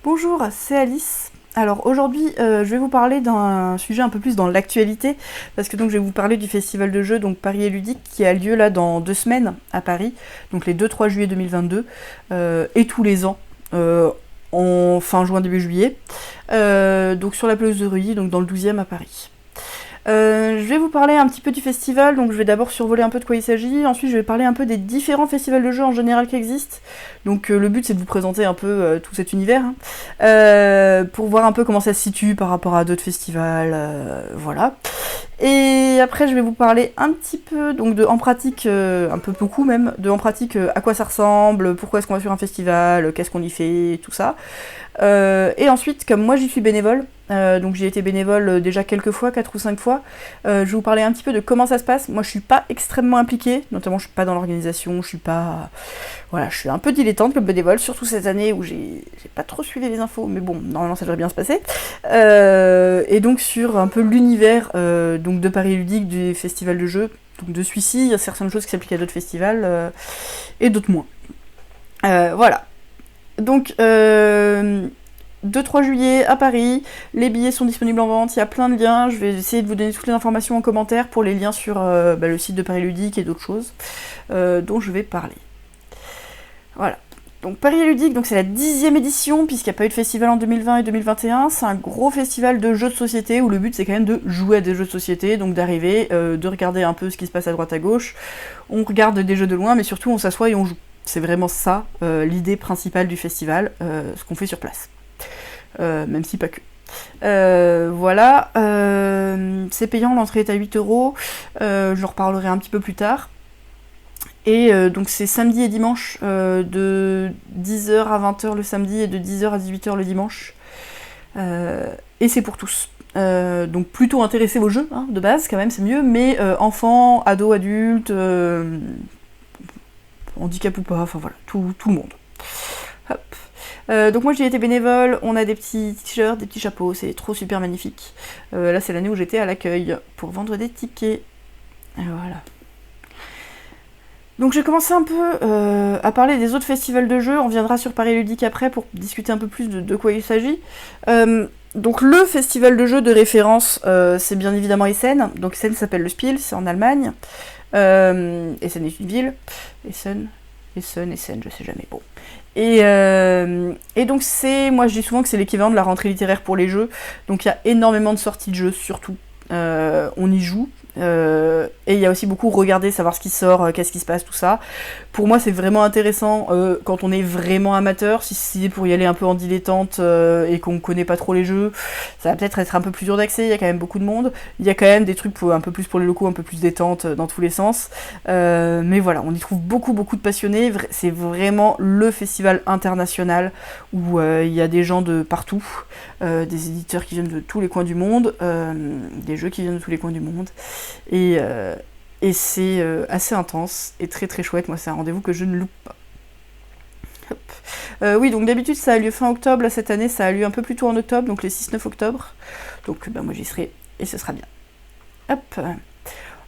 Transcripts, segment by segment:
Bonjour, c'est Alice. Alors aujourd'hui, je vais vous parler d'un sujet un peu plus dans l'actualité, parce que donc je vais vous parler du festival de jeux donc Paris et Ludique qui a lieu là dans 2 semaines à Paris, donc les 2-3 juillet 2022, et tous les ans, en fin juin début juillet, donc sur la place de Reuilly, donc dans le 12e à Paris. Je vais vous parler un petit peu du festival, donc je vais d'abord survoler un peu de quoi il s'agit, ensuite je vais parler un peu des différents festivals de jeux en général qui existent. Donc le but c'est de vous présenter un peu tout cet univers, hein, pour voir un peu comment ça se situe par rapport à d'autres festivals, voilà. Et après je vais vous parler un petit peu donc de en pratique, un peu beaucoup même, de en pratique à quoi ça ressemble, pourquoi est-ce qu'on va sur un festival, qu'est-ce qu'on y fait, tout ça. Et ensuite, comme moi j'y suis bénévole, donc j'ai été bénévole déjà quelques fois, 4 ou 5 fois, je vais vous parler un petit peu de comment ça se passe. Moi je suis pas extrêmement impliquée, notamment je suis pas dans l'organisation, je suis pas... Voilà, je suis un peu dilettante comme bénévole, surtout cette année où j'ai pas trop suivi les infos, mais bon, normalement ça devrait bien se passer. Et donc sur un peu l'univers donc de Paris Ludique, du festival de jeux, donc de celui-ci, il y a certaines choses qui s'appliquent à d'autres festivals, et d'autres moins. Voilà. Donc, 2-3 juillet à Paris, les billets sont disponibles en vente, il y a plein de liens, je vais essayer de vous donner toutes les informations en commentaire pour les liens sur le site de Paris Ludique et d'autres choses dont je vais parler. Voilà. Donc Paris Ludique, donc c'est la 10e édition, puisqu'il n'y a pas eu de festival en 2020 et 2021, c'est un gros festival de jeux de société, où le but c'est quand même de jouer à des jeux de société, donc d'arriver, de regarder un peu ce qui se passe à droite à gauche, on regarde des jeux de loin, mais surtout on s'assoit et on joue. C'est vraiment ça, l'idée principale du festival, ce qu'on fait sur place. Même si pas que. Voilà, c'est payant, l'entrée est à 8€, je reparlerai un petit peu plus tard. Et donc c'est samedi et dimanche, de 10h à 20h le samedi et de 10h à 18h le dimanche. Et c'est pour tous. Donc plutôt intéressez vos jeux, hein, de base quand même c'est mieux, mais enfants, ados, adultes, handicap ou pas, enfin voilà, tout le monde. Hop. Donc moi j'ai été bénévole, on a des petits t-shirts, des petits chapeaux, c'est trop super magnifique. Là c'est l'année où j'étais à l'accueil pour vendre des tickets. Et voilà. Donc j'ai commencé un peu à parler des autres festivals de jeux, on viendra sur Paris Ludique après pour discuter un peu plus de quoi il s'agit. Donc le festival de jeux de référence, c'est bien évidemment Essen. Donc Essen s'appelle le Spiel, c'est en Allemagne. Essen est une ville. Essen, je sais jamais. Bon. Et donc moi je dis souvent que c'est l'équivalent de la rentrée littéraire pour les jeux. Donc il y a énormément de sorties de jeux, surtout. On y joue. Et il y a aussi beaucoup regarder, savoir ce qui sort, qu'est-ce qui se passe, tout ça. Pour moi c'est vraiment intéressant quand on est vraiment amateur, si c'est pour y aller un peu en dilettante et qu'on connaît pas trop les jeux, ça va peut-être être un peu plus dur d'accès, il y a quand même beaucoup de monde, il y a quand même des trucs un peu plus pour les locaux, un peu plus détente dans tous les sens, mais voilà, on y trouve beaucoup de passionnés, c'est vraiment le festival international où il y a des gens de partout, des éditeurs qui viennent de tous les coins du monde, des jeux qui viennent de tous les coins du monde. Et c'est assez intense et très très chouette. Moi, c'est un rendez-vous que je ne loupe pas. Oui, donc d'habitude, ça a lieu fin octobre. Là, cette année, ça a lieu un peu plus tôt en octobre, donc les 6-9 octobre. Donc, moi, j'y serai et ce sera bien. Hop.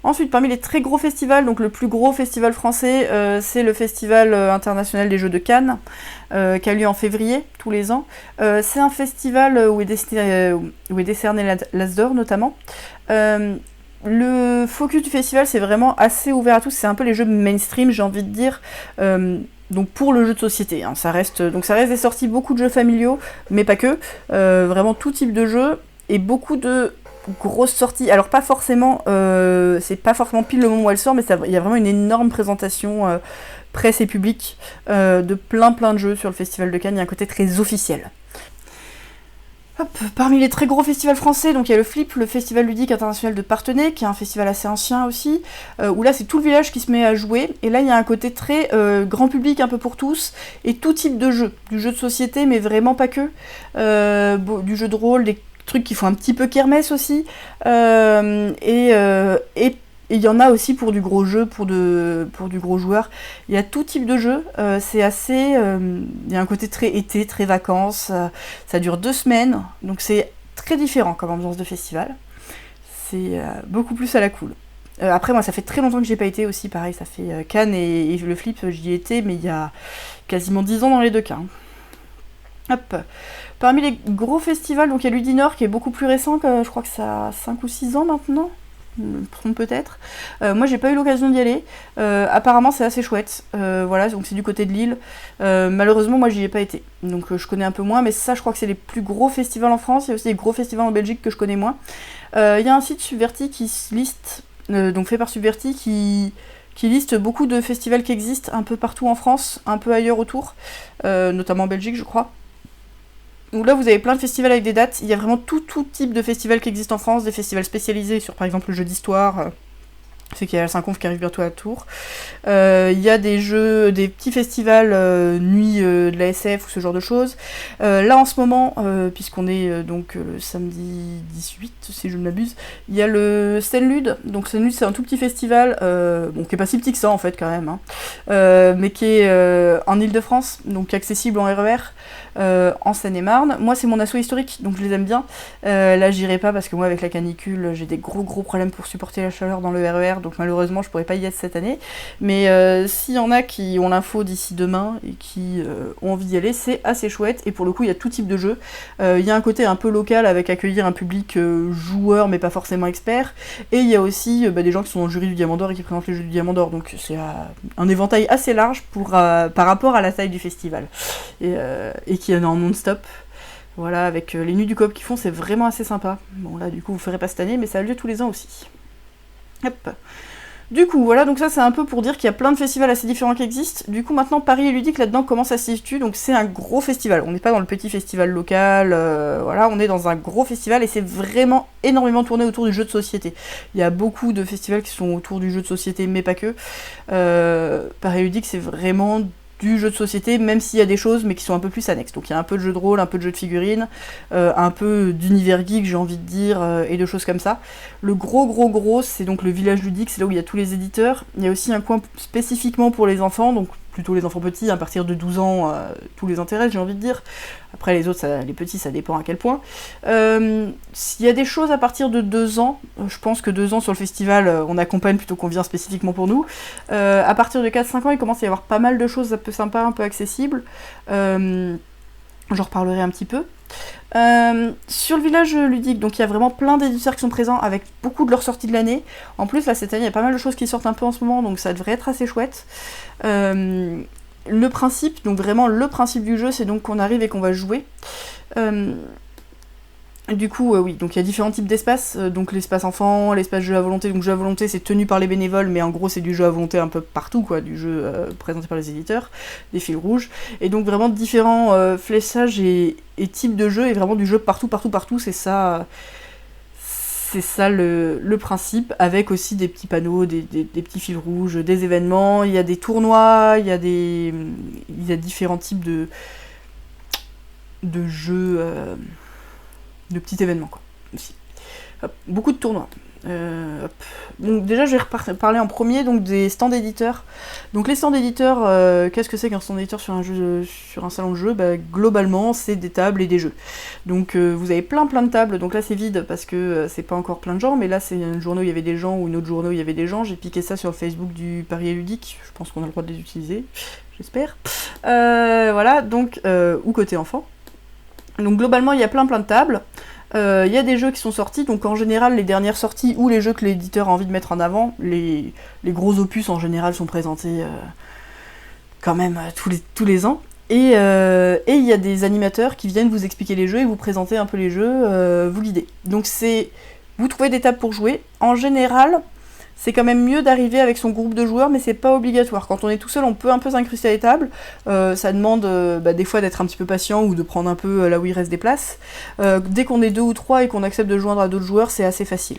Ensuite, parmi les très gros festivals, donc le plus gros festival français, c'est le Festival international des Jeux de Cannes, qui a lieu en février, tous les ans. C'est un festival où est décerné l'As d'Or, notamment. Le focus du festival, c'est vraiment assez ouvert à tous, c'est un peu les jeux mainstream, j'ai envie de dire, donc pour le jeu de société, hein. Ça reste des sorties, beaucoup de jeux familiaux, mais pas que, vraiment tout type de jeux, et beaucoup de grosses sorties, alors pas forcément, c'est pas forcément pile le moment où elle sort, mais il y a vraiment une énorme présentation presse et public de plein de jeux sur le Festival de Cannes, il y a un côté très officiel. Hop, parmi les très gros festivals français, donc il y a le FLIP, le Festival Ludique International de Parthenay, qui est un festival assez ancien aussi, où là c'est tout le village qui se met à jouer, et là il y a un côté très grand public, un peu pour tous, et tout type de jeu, du jeu de société, mais vraiment pas que, du jeu de rôle, des trucs qui font un petit peu kermesse aussi, et il y en a aussi pour du gros jeu, pour du gros joueur. Il y a tout type de jeu, c'est assez... il y a un côté très été, très vacances, ça dure 2 semaines, donc c'est très différent comme ambiance de festival. C'est beaucoup plus à la cool. Après moi ça fait très longtemps que j'y ai pas été aussi, pareil, ça fait Cannes et le Flip, j'y ai été, mais il y a quasiment 10 ans dans les deux cas. Hop. Parmi les gros festivals, donc il y a Ludinor qui est beaucoup plus récent, je crois que ça a 5 ou 6 ans maintenant. Je me trompe peut-être. Moi j'ai pas eu l'occasion d'y aller. Apparemment c'est assez chouette. Voilà, donc c'est du côté de Lille. Malheureusement moi j'y ai pas été. Donc je connais un peu moins, mais ça je crois que c'est les plus gros festivals en France. Il y a aussi des gros festivals en Belgique que je connais moins. Il y a un site Subverti qui se liste, donc fait par Subverti, qui liste beaucoup de festivals qui existent un peu partout en France, un peu ailleurs autour, notamment en Belgique je crois. Donc là, vous avez plein de festivals avec des dates. Il y a vraiment tout type de festivals qui existent en France, des festivals spécialisés sur, par exemple, le jeu d'histoire. C'est qu'il y a la Saint-Conf qui arrive bientôt à Tours. Il y a des jeux, des petits festivals nuit de la SF ou ce genre de choses. Là, en ce moment, puisqu'on est donc le samedi 18, si je ne m'abuse, il y a le Stenlud. Donc Stenlud, c'est un tout petit festival, bon, qui est pas si petit que ça en fait quand même, hein, mais qui est en Île-de-France, donc accessible en RER. En Seine-et-Marne. Moi, c'est mon asso historique, donc je les aime bien. Là, j'irai pas parce que moi, avec la canicule, j'ai des gros problèmes pour supporter la chaleur dans le RER, donc malheureusement, je pourrais pas y être cette année. Mais s'il y en a qui ont l'info d'ici demain et qui ont envie d'y aller, c'est assez chouette. Et pour le coup, il y a tout type de jeux. Il y a un côté un peu local avec accueillir un public joueur, mais pas forcément expert. Et il y a aussi des gens qui sont dans le jury du Diamant d'Or et qui présentent les jeux du Diamant d'Or. Donc c'est un éventail assez large par rapport à la taille du festival. Et qui est en non-stop. Voilà, avec les nuits du coop qu'ils font, c'est vraiment assez sympa. Bon, là, du coup, vous ferez pas cette année, mais ça a lieu tous les ans aussi. Hop. Du coup, voilà, donc ça, c'est un peu pour dire qu'il y a plein de festivals assez différents qui existent. Du coup, maintenant, Paris et Ludique, là-dedans, comment ça se situe? Donc, c'est un gros festival. On n'est pas dans le petit festival local, voilà, on est dans un gros festival et c'est vraiment énormément tourné autour du jeu de société. Il y a beaucoup de festivals qui sont autour du jeu de société, mais pas que. Paris et Ludique, c'est vraiment du jeu de société, même s'il y a des choses, mais qui sont un peu plus annexes. Donc il y a un peu de jeu de rôle, un peu de jeu de figurines, un peu d'univers geek, j'ai envie de dire, et de choses comme ça. Le gros, c'est donc le village ludique, c'est là où il y a tous les éditeurs. Il y a aussi un coin spécifiquement pour les enfants, donc plutôt les enfants petits, à partir de 12 ans, tous les intérêts, j'ai envie de dire. Après les autres, les petits, ça dépend à quel point. S'il y a des choses à partir de 2 ans, je pense que 2 ans sur le festival, on accompagne plutôt qu'on vient spécifiquement pour nous. À partir de 4-5 ans, il commence à y avoir pas mal de choses un peu sympas, un peu accessibles. J'en reparlerai un petit peu. Sur le village ludique, donc il y a vraiment plein d'éditeurs qui sont présents avec beaucoup de leurs sorties de l'année. En plus, là, cette année, il y a pas mal de choses qui sortent un peu en ce moment, donc ça devrait être assez chouette. Le principe, donc vraiment le principe du jeu, c'est donc qu'on arrive et qu'on va jouer. Du coup, oui, donc il y a différents types d'espaces, donc l'espace enfant, l'espace jeu à volonté, donc jeu à volonté c'est tenu par les bénévoles, mais en gros c'est du jeu à volonté un peu partout, quoi, du jeu présenté par les éditeurs, des fils rouges, et donc vraiment différents fléchages et types de jeux, et vraiment du jeu partout, c'est ça le principe, avec aussi des petits panneaux, des petits fils rouges, des événements, il y a des tournois, il y a différents types de jeux... de petits événements, quoi, aussi. Hop, beaucoup de tournois. Donc déjà, je vais parler en premier donc des stands éditeurs. Donc les stands éditeurs, qu'est-ce que c'est qu'un stand éditeur sur un salon de jeu? Globalement, c'est des tables et des jeux. Donc vous avez plein de tables. Donc là, c'est vide parce que c'est pas encore plein de gens, mais là, c'est une journée où il y avait des gens ou une autre journée où il y avait des gens. J'ai piqué ça sur le Facebook du Paris et Ludique. Je pense qu'on a le droit de les utiliser, j'espère. Voilà, donc ou côté enfant. Donc globalement, il y a plein de tables. Il y a des jeux qui sont sortis, donc en général, les dernières sorties ou les jeux que l'éditeur a envie de mettre en avant, les gros opus en général sont présentés quand même tous les ans. Et il y a des animateurs qui viennent vous expliquer les jeux et vous présenter un peu les jeux, vous guider. Donc vous trouvez des tables pour jouer. En général, c'est quand même mieux d'arriver avec son groupe de joueurs, mais c'est pas obligatoire. Quand on est tout seul, on peut un peu s'incruster à les tables. Ça demande des fois d'être un petit peu patient ou de prendre un peu là où il reste des places. Dès qu'on est 2 ou 3 et qu'on accepte de joindre à d'autres joueurs, c'est assez facile.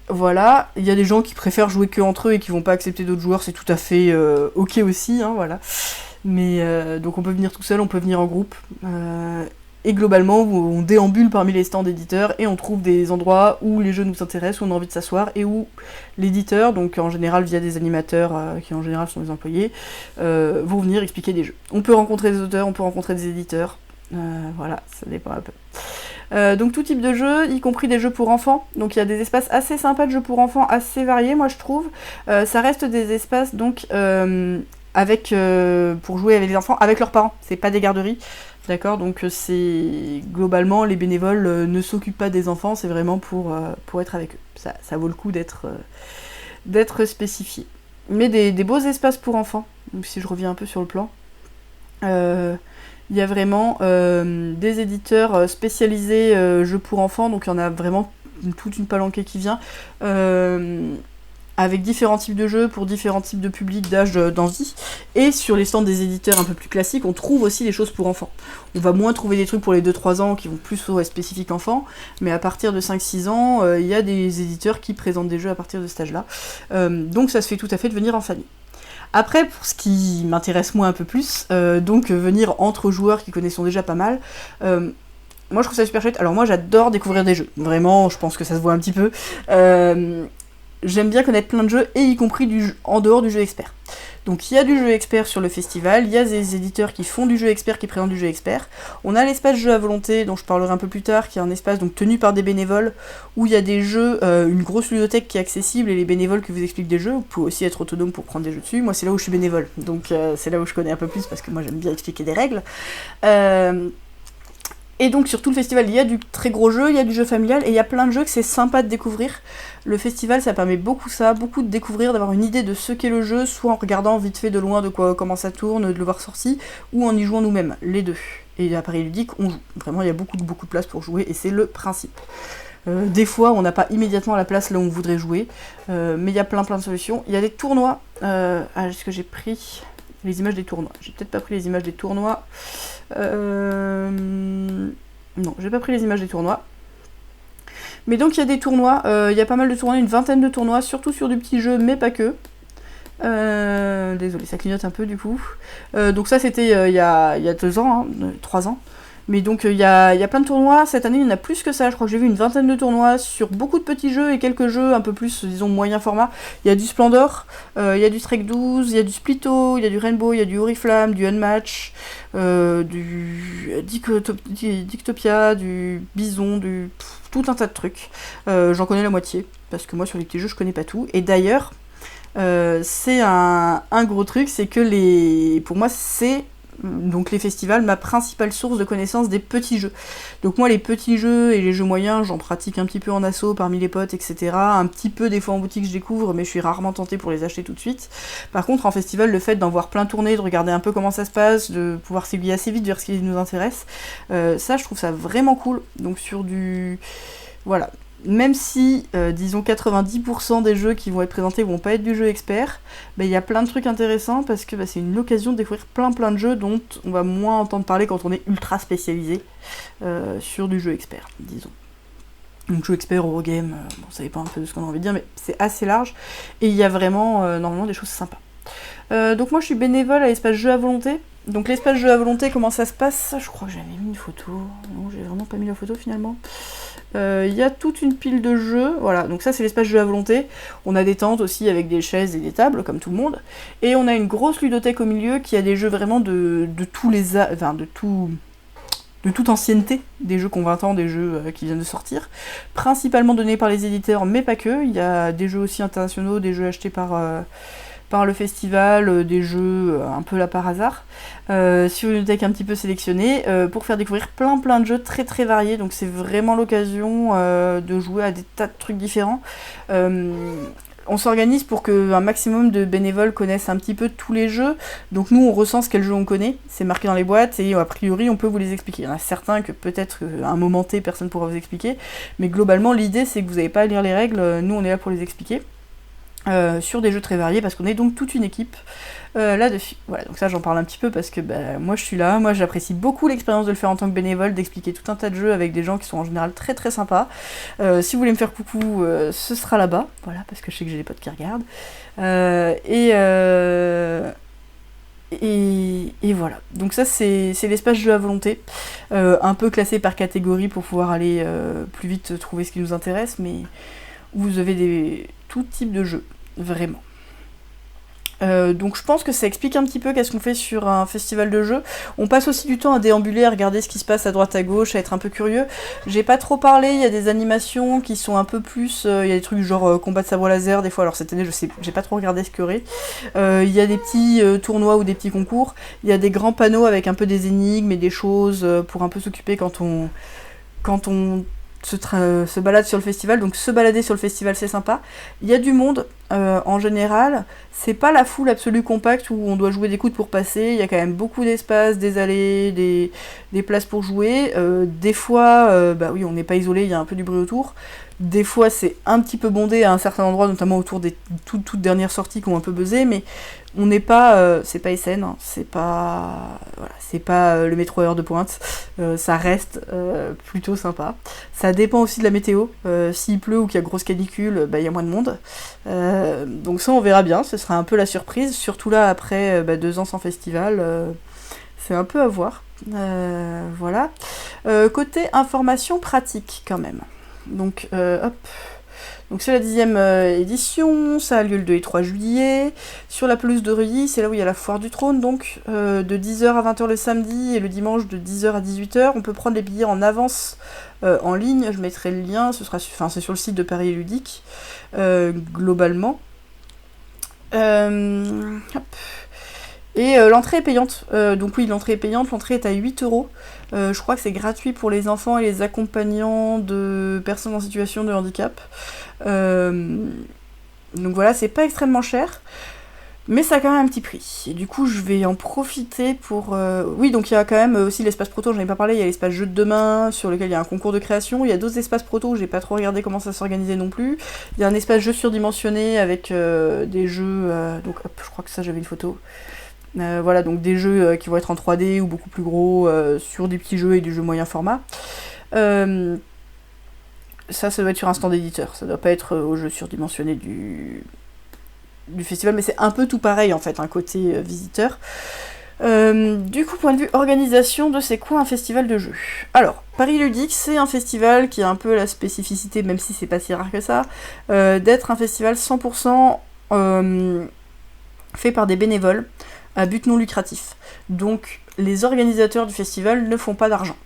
Voilà, il y a des gens qui préfèrent jouer que entre eux et qui vont pas accepter d'autres joueurs, c'est tout à fait ok aussi, hein, voilà. Mais donc on peut venir tout seul, on peut venir en groupe. Et globalement, on déambule parmi les stands d'éditeurs et on trouve des endroits où les jeux nous intéressent, où on a envie de s'asseoir et où l'éditeur, donc en général via des animateurs qui en général sont des employés, vont venir expliquer des jeux. On peut rencontrer des auteurs, on peut rencontrer des éditeurs, voilà, ça dépend un peu. Donc tout type de jeux, y compris des jeux pour enfants. Donc il y a des espaces assez sympas de jeux pour enfants, assez variés moi je trouve. Ça reste des espaces donc pour jouer avec les enfants, avec leurs parents, c'est pas des garderies. D'accord, donc c'est globalement les bénévoles ne s'occupent pas des enfants, c'est vraiment pour être avec eux. Ça vaut le coup d'être spécifié. Mais des beaux espaces pour enfants, donc si je reviens un peu sur le plan. Il y a vraiment des éditeurs spécialisés jeux pour enfants, donc il y en a vraiment toute une palanquée qui vient, avec différents types de jeux pour différents types de publics, d'âge, d'envie. Et sur les stands des éditeurs un peu plus classiques, on trouve aussi des choses pour enfants. On va moins trouver des trucs pour les 2-3 ans qui vont plus être spécifiques enfants, mais à partir de 5-6 ans, il y a des éditeurs qui présentent des jeux à partir de cet âge-là. Donc ça se fait tout à fait de venir en famille. Après, pour ce qui m'intéresse moi un peu plus, donc venir entre joueurs qui connaissons déjà pas mal, moi je trouve ça super chouette. Alors moi j'adore découvrir des jeux, vraiment, je pense que ça se voit un petit peu. J'aime bien connaître plein de jeux, et y compris en dehors du jeu expert. Donc il y a du jeu expert sur le festival, il y a des éditeurs qui font du jeu expert, qui présentent du jeu expert. On a l'espace jeu à volonté, dont je parlerai un peu plus tard, qui est un espace donc tenu par des bénévoles, où il y a des jeux, une grosse ludothèque qui est accessible, et les bénévoles qui vous expliquent des jeux. Vous pouvez aussi être autonome pour prendre des jeux dessus. Moi c'est là où je suis bénévole, donc c'est là où je connais un peu plus, parce que moi j'aime bien expliquer des règles. Et donc sur tout le festival, il y a du très gros jeu, il y a du jeu familial, et il y a plein de jeux que c'est sympa de découvrir. Le festival, ça permet beaucoup de découvrir, d'avoir une idée de ce qu'est le jeu, soit en regardant vite fait de loin comment ça tourne, de le voir sorti, ou en y jouant nous-mêmes, les deux. Et à Paris Ludique, on joue. Vraiment, il y a beaucoup de place pour jouer, et c'est le principe. Des fois, on n'a pas immédiatement la place là où on voudrait jouer, mais il y a plein de solutions. Il y a des tournois. Est-ce que j'ai pris les images des tournois? J'ai peut-être pas pris les images des tournois. Non, j'ai pas pris les images des tournois. Mais donc il y a des tournois, il y a pas mal de tournois, une vingtaine de tournois, surtout sur du petit jeu, mais pas que. Désolé, ça clignote un peu du coup. Donc ça c'était il y a 2 ans, 3 ans. Mais donc il y a plein de tournois, cette année il y en a plus que ça, je crois que j'ai vu une vingtaine de tournois sur beaucoup de petits jeux et quelques jeux un peu plus, disons, moyen format. Il y a du Splendor, il y a du Trek 12, il y a du Splitto, il y a du Rainbow, il y a du Oriflamme, du Unmatch, du Dictopia, du Bison, tout un tas de trucs. J'en connais la moitié, parce que moi sur les petits jeux je connais pas tout. Et d'ailleurs, c'est un gros truc, c'est que pour moi c'est... Donc les festivals, ma principale source de connaissance des petits jeux. Donc moi les petits jeux et les jeux moyens, j'en pratique un petit peu en asso parmi les potes, etc. Un petit peu des fois en boutique je découvre, mais je suis rarement tentée pour les acheter tout de suite. Par contre en festival, le fait d'en voir plein tourner, de regarder un peu comment ça se passe, de pouvoir s'aiguiller assez vite vers ce qui nous intéresse, ça je trouve ça vraiment cool. Donc sur du... Voilà. Même si, disons, 90% des jeux qui vont être présentés vont pas être du jeu expert, il y a plein de trucs intéressants parce que c'est une occasion de découvrir plein de jeux dont on va moins entendre parler quand on est ultra spécialisé sur du jeu expert, disons. Donc jeu expert, Eurogame, ça dépend un peu de ce qu'on a envie de dire, mais c'est assez large et il y a vraiment, normalement, des choses sympas. Donc moi je suis bénévole à l'espace jeu à volonté. Donc l'espace jeu à volonté, comment ça se passe? Je crois que j'avais mis une photo. Non, j'ai vraiment pas mis la photo finalement. Il y a toute une pile de jeux, voilà, donc ça c'est l'espace jeu à volonté. On a des tentes aussi avec des chaises et des tables, comme tout le monde. Et on a une grosse ludothèque au milieu qui a des jeux vraiment de tous les de toute ancienneté, des jeux qui ont 20 ans, des jeux qui viennent de sortir, principalement donnés par les éditeurs, mais pas que. Il y a des jeux aussi internationaux, des jeux achetés par le festival, des jeux un peu là par hasard, sur une deck un petit peu sélectionnée, pour faire découvrir plein de jeux très très variés. Donc c'est vraiment l'occasion de jouer à des tas de trucs différents. On s'organise pour qu'un maximum de bénévoles connaissent un petit peu tous les jeux. Donc nous on recense quels jeux on connaît, c'est marqué dans les boîtes et a priori on peut vous les expliquer. Il y en a certains que peut-être à un moment T personne ne pourra vous expliquer, mais globalement l'idée c'est que vous n'avez pas à lire les règles, nous on est là pour les expliquer. Sur des jeux très variés parce qu'on est donc toute une équipe là-dessus. Voilà, donc ça j'en parle un petit peu parce que moi je suis là, moi j'apprécie beaucoup l'expérience de le faire en tant que bénévole, d'expliquer tout un tas de jeux avec des gens qui sont en général très très sympas. Si vous voulez me faire coucou, ce sera là-bas, voilà, parce que je sais que j'ai des potes qui regardent. Et voilà, donc ça c'est l'espace jeu à volonté, un peu classé par catégorie pour pouvoir aller plus vite trouver ce qui nous intéresse, mais vous avez tout type de jeux, vraiment. Donc je pense que ça explique un petit peu qu'est-ce qu'on fait sur un festival de jeux. On passe aussi du temps à déambuler, à regarder ce qui se passe à droite à gauche, à être un peu curieux. J'ai pas trop parlé, il y a des animations qui sont un peu plus... il y a des trucs genre combat de sabre laser des fois, alors cette année j'ai pas trop regardé ce qu'il y aurait. Il y a des petits tournois ou des petits concours. Il y a des grands panneaux avec un peu des énigmes et des choses pour un peu s'occuper quand on se balade sur le festival. Donc se balader sur le festival c'est sympa. Il y a du monde en général, c'est pas la foule absolue compacte où on doit jouer des coudes pour passer, il y a quand même beaucoup d'espace, des allées, des places pour jouer. Des fois, bah oui, on n'est pas isolé, il y a un peu du bruit autour. Des fois c'est un petit peu bondé à un certain endroit, notamment autour des toutes dernières sorties qui ont un peu buzzé, mais on n'est pas, c'est pas SN, hein, c'est pas, voilà, c'est pas le métro à heure de pointe, ça reste plutôt sympa. Ça dépend aussi de la météo, s'il pleut ou qu'il y a grosse canicule, bah, il y a moins de monde. Donc ça on verra bien, ce sera un peu la surprise, surtout là après 2 ans sans festival, c'est un peu à voir. Voilà. Côté information pratique quand même. Donc hop. Donc c'est la 10e édition, ça a lieu le 2 et 3 juillet. Sur la pelouse de Reuilly, c'est là où il y a la foire du trône, donc de 10h à 20h le samedi et le dimanche de 10h à 18h. On peut prendre les billets en avance en ligne, je mettrai le lien, c'est sur le site de Paris et Ludique, globalement. Hop. Et l'entrée est payante, donc oui, l'entrée est payante, l'entrée est à 8€. Je crois que c'est gratuit pour les enfants et les accompagnants de personnes en situation de handicap. Donc voilà, c'est pas extrêmement cher, mais ça a quand même un petit prix. Et du coup, je vais en profiter pour... Oui, donc il y a quand même aussi l'espace proto, j'en ai pas parlé, il y a l'espace jeu de demain, sur lequel il y a un concours de création. Il y a d'autres espaces proto où j'ai pas trop regardé comment ça s'organisait non plus. Il y a un espace jeu surdimensionné avec des jeux... donc hop, je crois que ça, j'avais une photo. Voilà, donc des jeux qui vont être en 3D ou beaucoup plus gros, sur des petits jeux et du jeu moyen format. Ça doit être sur un stand éditeur, ça doit pas être au jeu surdimensionné du festival, mais c'est un peu tout pareil en fait, un côté visiteur. Du coup, point de vue organisation de c'est quoi un festival de jeux. Alors, Paris Ludique, c'est un festival qui a un peu la spécificité, même si c'est pas si rare que ça, d'être un festival 100% fait par des bénévoles, à but non lucratif. Donc les organisateurs du festival ne font pas d'argent.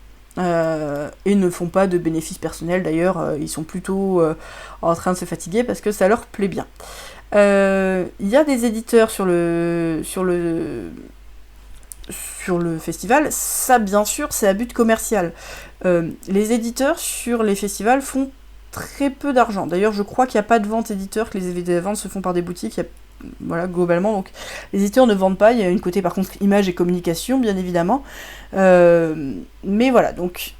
Et ne font pas de bénéfices personnels d'ailleurs, ils sont plutôt en train de se fatiguer parce que ça leur plaît bien. Il y a des éditeurs sur le festival, ça bien sûr c'est à but commercial. Les éditeurs sur les festivals font très peu d'argent. D'ailleurs je crois qu'il n'y a pas de vente éditeur, que les ventes se font par des boutiques, voilà, globalement, donc les éditeurs ne vendent pas, il y a une côté par contre image et communication, bien évidemment. Mais voilà, donc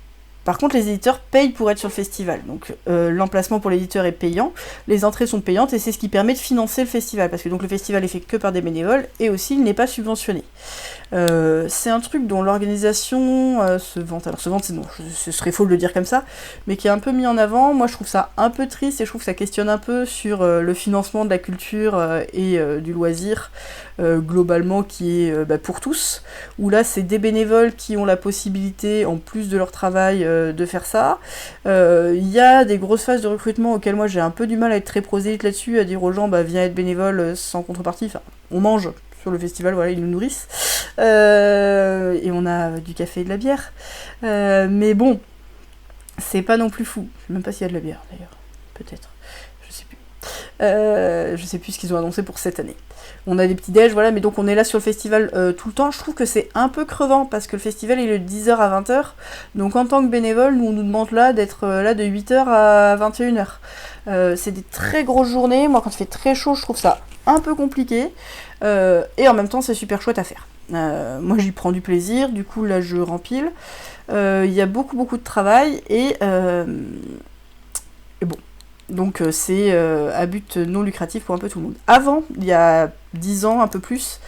par contre les éditeurs payent pour être sur le festival. Donc l'emplacement pour l'éditeur est payant, les entrées sont payantes et c'est ce qui permet de financer le festival, parce que donc le festival est fait que par des bénévoles et aussi il n'est pas subventionné. C'est un truc dont l'organisation se vante. Alors se vante, ce serait faux de le dire comme ça, mais qui est un peu mis en avant. Moi je trouve ça un peu triste et je trouve que ça questionne un peu sur le financement de la culture et du loisir globalement qui est pour tous, où là c'est des bénévoles qui ont la possibilité en plus de leur travail de faire ça. Il y a des grosses phases de recrutement auxquelles moi j'ai un peu du mal à être très prosélyte là-dessus, à dire aux gens viens être bénévole sans contrepartie, enfin on mange sur le festival, voilà, ils nous nourrissent. Et on a du café et de la bière. Mais bon, c'est pas non plus fou. Je sais même pas s'il y a de la bière d'ailleurs. Peut-être. Je sais plus. Je sais plus ce qu'ils ont annoncé pour cette année. On a des petits déj, voilà, mais donc on est là sur le festival tout le temps. Je trouve que c'est un peu crevant parce que le festival est de 10h à 20h. Donc en tant que bénévole, nous on nous demande là d'être là de 8h à 21h. C'est des très grosses journées. Moi quand il fait très chaud, je trouve ça un peu compliqué. Et en même temps c'est super chouette à faire. Moi j'y prends du plaisir, du coup là je rempile. Il y a beaucoup de travail et bon. Donc c'est à but non lucratif pour un peu tout le monde. Avant, il y a 10 ans, un peu plus,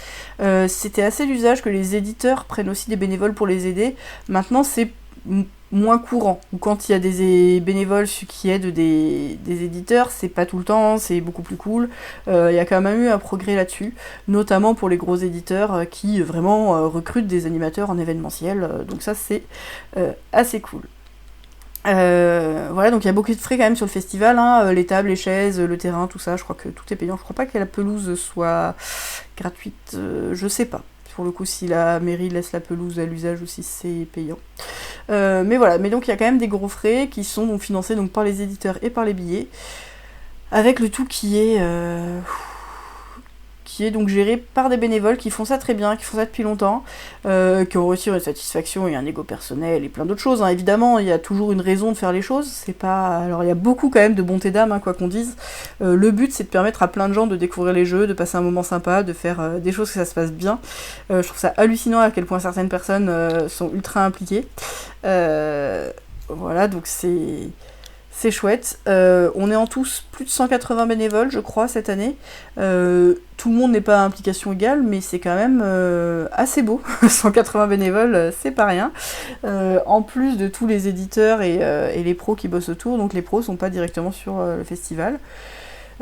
c'était assez l'usage que les éditeurs prennent aussi des bénévoles pour les aider. Maintenant c'est moins courant. Ou quand il y a des bénévoles qui aident des éditeurs, c'est pas tout le temps, c'est beaucoup plus cool. Il y a quand même eu un progrès là-dessus, notamment pour les gros éditeurs qui vraiment recrutent des animateurs en événementiel. Donc ça c'est assez cool. Voilà, donc il y a beaucoup de frais quand même sur le festival, hein, les tables, les chaises, le terrain, tout ça, je crois que tout est payant. Je crois pas que la pelouse soit gratuite, je sais pas. Pour le coup, si la mairie laisse la pelouse à l'usage ou si c'est payant. Mais voilà, mais donc il y a quand même des gros frais qui sont donc financés donc, par les éditeurs et par les billets, avec le tout qui est donc géré par des bénévoles qui font ça très bien, qui font ça depuis longtemps, qui ont aussi une satisfaction et un ego personnel et plein d'autres choses. Hein. Évidemment, il y a toujours une raison de faire les choses. C'est pas, alors il y a beaucoup quand même de bonté d'âme, hein, quoi qu'on dise. Le but, c'est de permettre à plein de gens de découvrir les jeux, de passer un moment sympa, de faire des choses que ça se passe bien. Je trouve ça hallucinant à quel point certaines personnes sont ultra impliquées. Voilà, donc c'est chouette. On est en tous plus de 180 bénévoles, je crois, cette année. Tout le monde n'est pas à implication égale, mais c'est quand même assez beau. 180 bénévoles, c'est pas rien. En plus de tous les éditeurs et les pros qui bossent autour, donc les pros sont pas directement sur le festival.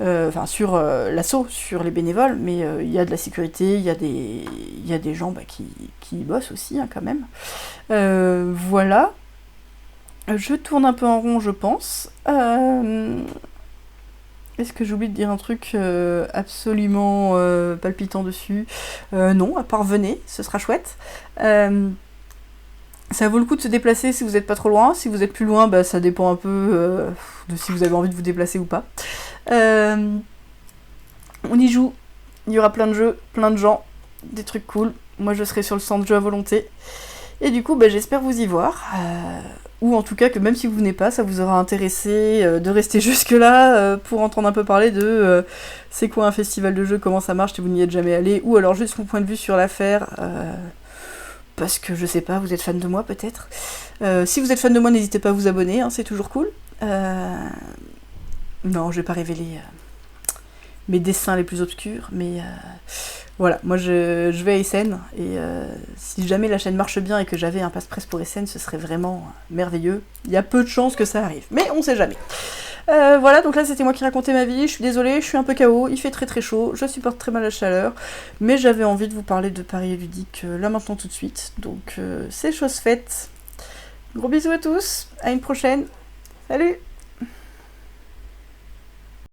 Enfin, sur l'asso, sur les bénévoles, mais il y a de la sécurité, il y a des gens qui bossent aussi, hein, quand même. Voilà. Je tourne un peu en rond, je pense. Est-ce que j'ai oublié de dire un truc absolument palpitant dessus? Non, à part venez, ce sera chouette. Ça vaut le coup de se déplacer si vous n'êtes pas trop loin. Si vous êtes plus loin, bah, ça dépend un peu de si vous avez envie de vous déplacer ou pas. On y joue. Il y aura plein de jeux, plein de gens, des trucs cool. Moi, je serai sur le centre de jeu à volonté. Et du coup, bah, j'espère vous y voir. Ou en tout cas que même si vous venez pas, ça vous aura intéressé de rester jusque-là pour entendre un peu parler de c'est quoi un festival de jeux, comment ça marche si vous n'y êtes jamais allé, ou alors juste mon point de vue sur l'affaire, parce que je sais pas, vous êtes fan de moi peut-être. Si vous êtes fan de moi, n'hésitez pas à vous abonner, hein, c'est toujours cool. Non, je vais pas révéler mes dessins les plus obscurs, mais voilà, moi je vais à Essen, et si jamais la chaîne marche bien et que j'avais un passe-presse pour Essen, ce serait vraiment merveilleux. Il y a peu de chances que ça arrive, mais on sait jamais. Voilà, donc là c'était moi qui racontais ma vie, je suis désolée, je suis un peu KO, il fait très très chaud, je supporte très mal la chaleur, mais j'avais envie de vous parler de Paris et Ludique là maintenant tout de suite, donc c'est chose faite. Gros bisous à tous, à une prochaine, salut!